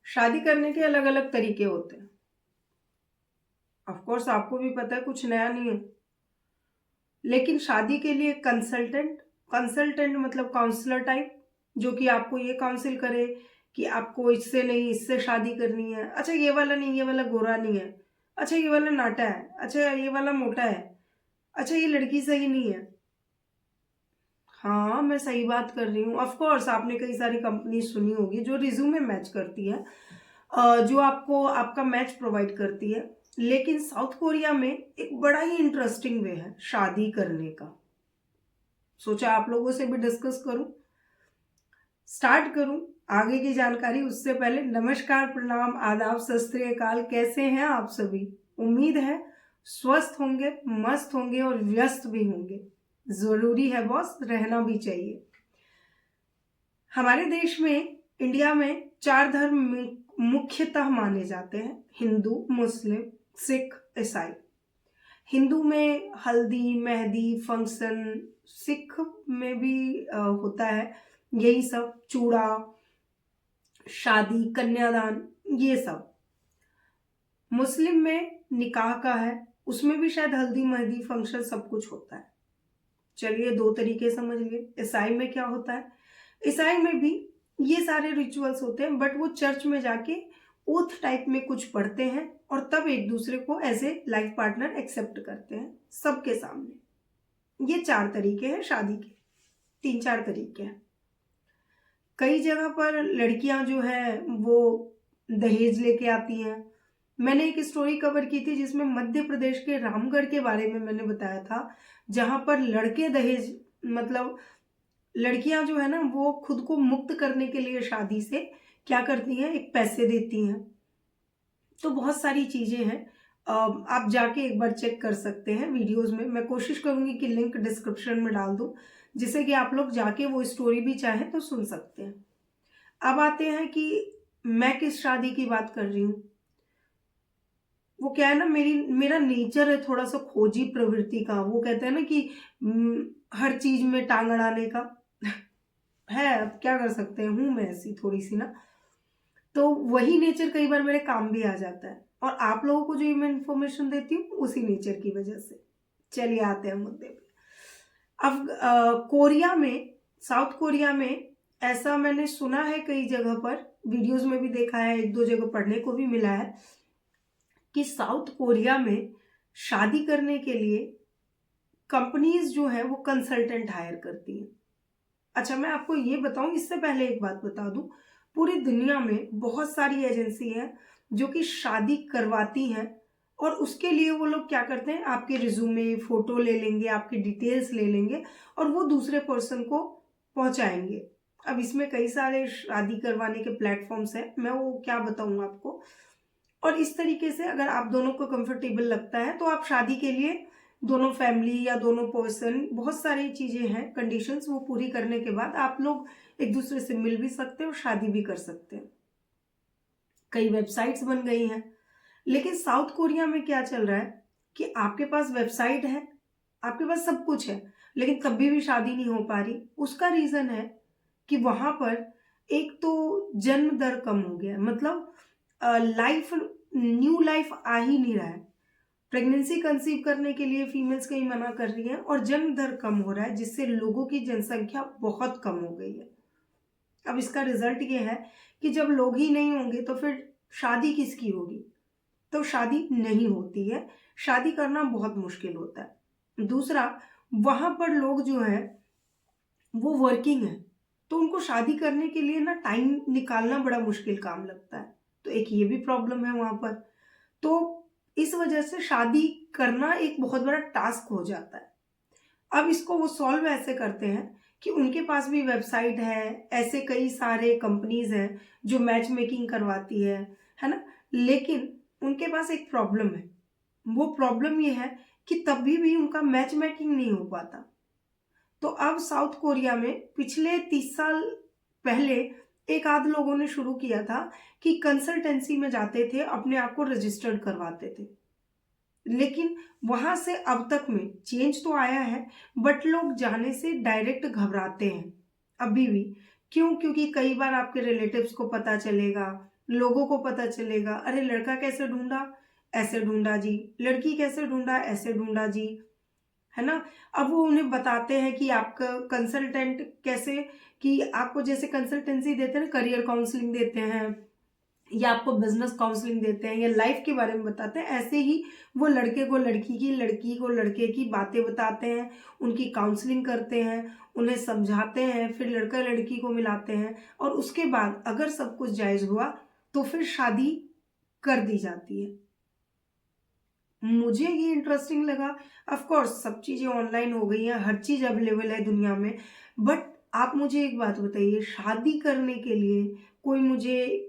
शादी करने के अलग अलग तरीके होते हैं। ऑफ कोर्स आपको भी पता है, कुछ नया नहीं है। लेकिन शादी के लिए कंसल्टेंट, कंसल्टेंट मतलब काउंसलर टाइप, जो कि आपको ये काउंसिल करे कि आपको इससे नहीं इससे शादी करनी है। अच्छा ये वाला नहीं, ये वाला गोरा नहीं है। अच्छा ये वाला नाटा है। अच्छा ये वाला मोटा है। अच्छा ये लड़की सही नहीं है। हाँ मैं सही बात कर रही हूँ। ऑफ कोर्स आपने कई सारी कंपनी सुनी होगी जो रिज्यूमे मैच करती है, जो आपको आपका मैच प्रोवाइड करती है। लेकिन साउथ कोरिया में एक बड़ा ही इंटरेस्टिंग वे है शादी करने का। सोचा आप लोगों से भी डिस्कस करूं। स्टार्ट करूं आगे की जानकारी उससे पहले नमस्कार, प्रणाम, आदाब, सत श्री अकाल। कैसे हैं आप सभी? उम्मीद है स्वस्थ होंगे, मस्त होंगे और व्यस्त भी होंगे। जरूरी है बॉस, रहना भी चाहिए। हमारे देश में, इंडिया में 4 धर्म मुख्यतः माने जाते हैं: हिंदू, मुस्लिम, सिख, ईसाई। हिंदू में हल्दी, मेहंदी, फंक्शन, सिख में भी होता है यही सब, चूड़ा, शादी, कन्यादान, ये सब। मुस्लिम में निकाह का है, उसमें भी शायद हल्दी, मेहंदी, फंक्शन सब कुछ होता है। चलिए 2 तरीके समझ लिए। ईसाई में क्या होता है? ईसाई में भी ये सारे रिचुअल्स होते हैं, बट वो चर्च में जाके ओथ टाइप में कुछ पढ़ते हैं और तब एक दूसरे को as a life partner accept करते हैं सबके सामने। ये 4 तरीके हैं शादी के, 3-4 तरीके हैं। कई जगह पर लड़कियां जो है वो दहेज लेके आती हैं। मैंने एक स्टोरी कवर की थी जिसमें मध्य प्रदेश के रामगढ़ के बारे में मैंने बताया था, जहां पर लड़के दहेज, मतलब लड़कियां जो है ना वो खुद को मुक्त करने के लिए शादी से क्या करती हैं, एक पैसे देती हैं। तो बहुत सारी चीजें हैं, आप जाके एक बार चेक कर सकते हैं वीडियोस में। मैं कोशिश करूंगी कि लिंक डिस्क्रिप्शन में डाल दूं, जिससे कि आप लोग जाके वो स्टोरी भी चाहें तो सुन सकते हैं। अब आते हैं कि मैं किस शादी की बात कर रही हूँ। वो क्या है ना, मेरा नेचर है थोड़ा सा खोजी प्रवृत्ति का। वो कहते हैं ना कि हर चीज में टांग अड़ाने का है। अब क्या कर सकते हैं, हूं मैं ऐसी थोड़ी सी ना। तो वही नेचर कई बार मेरे काम भी आ जाता है, और आप लोगों को जो मैं इंफॉर्मेशन देती हूँ उसी नेचर की वजह से। चलिए आते हैं मुद्दे पे। अब कोरिया में, साउथ कोरिया में, ऐसा मैंने सुना है कई जगह पर, वीडियोस में भी देखा है, 1-2 जगह पढ़ने को भी मिला है कि साउथ कोरिया में शादी करने के लिए कंपनीज जो है वो कंसल्टेंट हायर करती हैं। अच्छा मैं आपको ये बताऊं, इससे पहले एक बात बता दूं, पूरी दुनिया में बहुत सारी एजेंसी हैं जो कि शादी करवाती हैं, और उसके लिए वो लोग क्या करते हैं, आपके रिज्यूमे, फोटो ले लेंगे, आपकी डिटेल्स ले लेंगे और वो दूसरे पर्सन को पहुंचाएंगे। अब इसमें कई सारे शादी करवाने के प्लेटफॉर्म्स हैं, मैं वो क्या बताऊं आपको। और इस तरीके से अगर आप दोनों को कंफर्टेबल लगता है तो आप शादी के लिए, दोनों फैमिली या दोनों पर्सन, बहुत सारी चीजें हैं, कंडीशंस, वो पूरी करने के बाद आप लोग एक दूसरे से मिल भी सकते हैं और शादी भी कर सकते हैं। कई वेबसाइट्स बन गई हैं। लेकिन साउथ कोरिया में क्या चल रहा है कि आपके पास वेबसाइट है, आपके पास सब कुछ है, लेकिन कभी भी शादी नहीं हो पा रही। उसका रीजन है कि वहां पर एक तो जन्म दर कम हो गया है, मतलब लाइफ, न्यू लाइफ आ ही नहीं रहा है। प्रेगनेंसी कंसीव करने के लिए फीमेल्स कहीं मना कर रही हैं, और जन्म दर कम हो रहा है, जिससे लोगों की जनसंख्या बहुत कम हो गई है। अब इसका रिजल्ट ये है कि जब लोग ही नहीं होंगे तो फिर शादी किसकी होगी? तो शादी नहीं होती है, शादी करना बहुत मुश्किल होता है। दूसरा, वहां पर लोग जो है वो वर्किंग है, तो उनको शादी करने के लिए ना टाइम निकालना बड़ा मुश्किल काम लगता है। तो एक ये भी प्रॉब्लम है वहां पर। तो इस वजह से शादी करना एक बहुत बड़ा टास्क हो जाता है। अब इसको वो सॉल्व ऐसे करते हैं कि उनके पास भी वेबसाइट है, ऐसे कई सारे कंपनीज हैं जो मैच मेकिंग करवाती है ना। लेकिन उनके पास एक प्रॉब्लम है। वो प्रॉब्लम ये है कि तभी भी उनका मैच मेकिंग नहीं हो पाता। तो अब साउथ कोरिया में पिछले 30 साल पहले एक आध लोगों ने शुरू किया था कि कंसल्टेंसी में जाते थे, अपने आप को रजिस्टर्ड करवाते थे। लेकिन वहां से अब तक में चेंज तो आया है, बट लोग जाने से डायरेक्ट घबराते हैं अभी भी। क्यों? क्योंकि कई बार आपके रिलेटिव्स को पता चलेगा, लोगों को पता चलेगा, अरे लड़का कैसे ढूंढा, ऐसे ढूंढा जी, लड़की कैसे ढूंढा, ऐसे ढूंढा जी, है ना। अब वो उन्हें बताते हैं कि आपका कंसल्टेंट कैसे, कि आपको जैसे कंसल्टेंसी देते हैं ना, करियर काउंसलिंग देते हैं या आपको बिजनेस काउंसलिंग देते हैं या लाइफ के बारे में बताते हैं, ऐसे ही वो लड़के को लड़की की, लड़की को लड़के की बातें बताते हैं, उनकी काउंसलिंग करते हैं, उन्हें समझाते हैं, फिर लड़का लड़की को मिलाते हैं और उसके बाद अगर सब कुछ जायज हुआ तो फिर शादी कर दी जाती है। मुझे ये इंटरेस्टिंग लगा। ऑफ कोर्स सब चीज़ें ऑनलाइन हो गई हैं, हर चीज़ अवेलेबल है दुनिया में, बट आप मुझे एक बात बताइए, शादी करने के लिए कोई मुझे,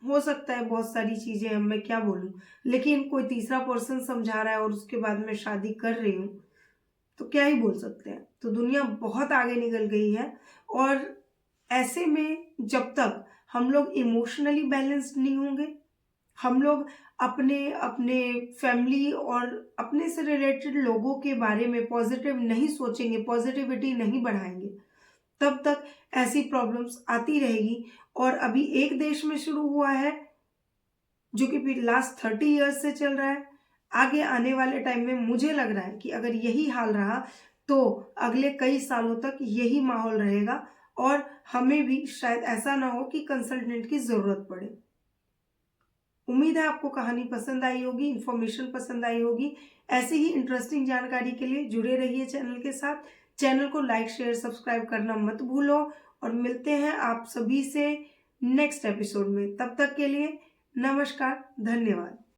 हो सकता है बहुत सारी चीजें हैं, मैं क्या बोलूं, लेकिन कोई तीसरा पर्सन समझा रहा है और उसके बाद मैं शादी कर रही हूँ तो क्या ही बोल सकते हैं। तो दुनिया बहुत आगे निकल गई है और ऐसे में जब तक हम लोग इमोशनली बैलेंस्ड नहीं होंगे, हम लोग अपने अपने फैमिली और अपने से रिलेटेड लोगों के बारे में पॉजिटिव नहीं सोचेंगे, पॉजिटिविटी नहीं बढ़ाएंगे, तब तक ऐसी प्रॉब्लम्स आती रहेगी। और अभी एक देश में शुरू हुआ है जो कि लास्ट 30 ईयर्स से चल रहा है, आगे आने वाले टाइम में मुझे लग रहा है कि अगर यही हाल रहा तो अगले कई सालों तक यही माहौल रहेगा और हमें भी शायद ऐसा ना हो कि कंसल्टेंट की जरूरत पड़े। उम्मीद है आपको कहानी पसंद आई होगी, इन्फॉर्मेशन पसंद आई होगी। ऐसे ही इंटरेस्टिंग जानकारी के लिए जुड़े रहिए चैनल के साथ। चैनल को लाइक शेयर सब्सक्राइब करना मत भूलो और मिलते हैं आप सभी से नेक्स्ट एपिसोड में। तब तक के लिए नमस्कार, धन्यवाद।